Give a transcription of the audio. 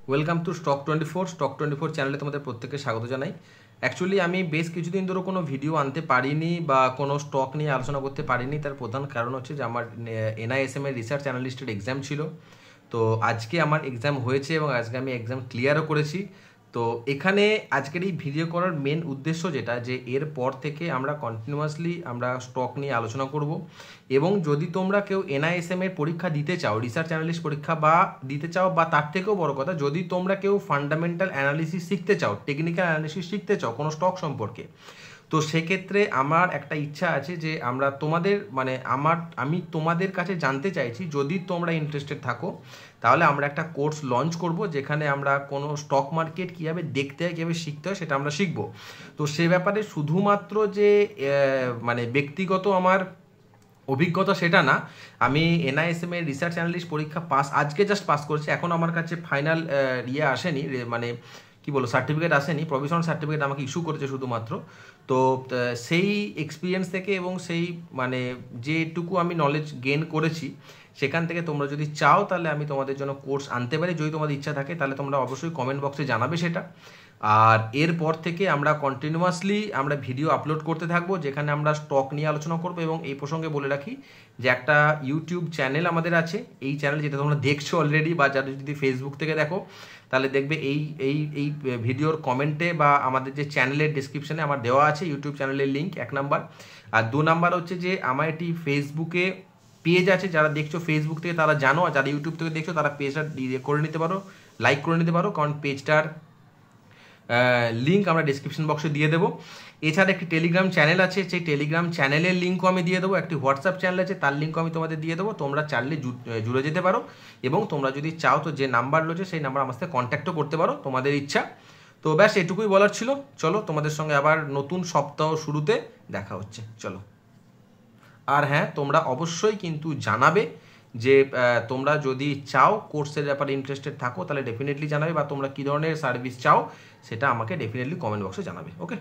Welcome to stock 24 চ্যানেলে তোমাদের প্রত্যেককে স্বাগত জানাই। অ্যাকচুয়ালি আমি বেশ কিছুদিন ধরে কোনো ভিডিও আনতে পারিনি বা কোনো স্টক নিয়ে আলোচনা করতে পারিনি। তার প্রধান কারণ হচ্ছে যে আমার NISM এর রিসার্চ অ্যানালিস্টের এক্সাম ছিল। তো আজকে আমার এক্সাম হয়েছে এবং আজকে আমি এক্সাম ক্লিয়ারও করেছি। তো এখানে আজকের এই ভিডিও করার মেন উদ্দেশ্য যেটা, যে এর পর থেকে আমরা কন্টিনিউয়াসলি আমরা স্টক নিয়ে আলোচনা করব। এবং যদি তোমরা কেউ NISM এর পরীক্ষা দিতে চাও, রিসার্চ অ্যানালিস্ট পরীক্ষা বা দিতে চাও, বা তার থেকেও বড় কথা, যদি তোমরা কেউ ফান্ডামেন্টাল অ্যানালিসিস শিখতে চাও, টেকনিক্যাল অ্যানালিসিস শিখতে চাও কোনো স্টক সম্পর্কে, তো সেক্ষেত্রে আমার একটা ইচ্ছা আছে যে আমরা তোমাদের আমি তোমাদের কাছে জানতে চাইছি, যদি তোমরা ইন্টারেস্টেড থাকো তাহলে আমরা একটা কোর্স লঞ্চ করব, যেখানে আমরা কোনো স্টক মার্কেট কীভাবে দেখতে হয়, কীভাবে শিখতে হয়, সেটা আমরা শিখব। তো সে ব্যাপারে শুধুমাত্র যে ব্যক্তিগত আমার অভিজ্ঞতা সেটা না, আমি NISM এর রিসার্চ অ্যানালিস্ট পরীক্ষা আজকে জাস্ট পাস করেছি। এখন আমার কাছে ফাইনাল আসেনি, কি বলবো, সার্টিফিকেট আসেনি, প্রভিশনাল সার্টিফিকেট আমাকে ইস্যু করেছে শুধুমাত্র। তো সেই এক্সপিরিয়েন্স থেকে এবং সেই যেটুকু আমি নলেজ গেইন করেছি সেখান থেকে তোমরা যদি চাও তাহলে আমি তোমাদের জন্য কোর্স আনতে পারি। যদি তোমাদের ইচ্ছা থাকে তাহলে তোমরা অবশ্যই কমেন্ট বক্সে জানাবে সেটা। আর এরপর থেকে আমরা কন্টিনিউয়াসলি ভিডিও আপলোড করতে থাকবো, যেখানে আমরা স্টক নিয়ে আলোচনা করবো। এবং এই প্রসঙ্গে বলে রাখি যে একটা ইউটিউব চ্যানেল আমাদের আছে। এই চ্যানেল যেটা তোমরা দেখছো অলরেডি, বা যারা যদি ফেসবুক থেকে দেখো তাহলে দেখবে এই এই এই ভিডিওর কমেন্টে বা আমাদের যে চ্যানেলের ডিসক্রিপশানে আমার দেওয়া আছে ইউটিউব চ্যানেলের লিঙ্ক, 1 নাম্বার। আর 2 নাম্বার হচ্ছে যে আমার একটি ফেসবুকে পেজ আছে। যারা দেখছো ফেসবুক থেকে তারা জানো, আর যারা ইউটিউব থেকে দেখছো তারা পেজটা করে নিতে পারো, লাইক করে নিতে পারো, কারণ পেজটার লিঙ্ক আমরা ডিসক্রিপশন বক্সে দিয়ে দেবো। এছাড়া একটি টেলিগ্রাম চ্যানেল আছে, সেই টেলিগ্রাম চ্যানেলের লিঙ্কও আমি দিয়ে দেবো। একটি হোয়াটসঅ্যাপ চ্যানেল আছে, তার লিঙ্কও আমি তোমাদের দিয়ে দেবো। তোমরা চাইলে জুড়ে যেতে পারো, এবং তোমরা যদি চাও তো যে নাম্বার রয়েছে সেই নাম্বার আমার সাথে কন্ট্যাক্টও করতে পারো, তোমাদের ইচ্ছা। তো ব্যাস এটুকুই বলার ছিল। চলো, তোমাদের সঙ্গে আবার নতুন সপ্তাহ শুরুতে দেখা হচ্ছে। চলো। আর হ্যাঁ, তোমরা অবশ্যই কিন্তু জানাবে যে তোমরা যদি চাও কোর্সের ব্যাপারে ইন্টারেস্টেড থাকো তাহলে ডেফিনেটলি জানাবে, বা তোমরা কী ধরনের সার্ভিস চাও সেটা আমাকে ডেফিনেটলি কমেন্ট বক্সে জানাবে। ওকে।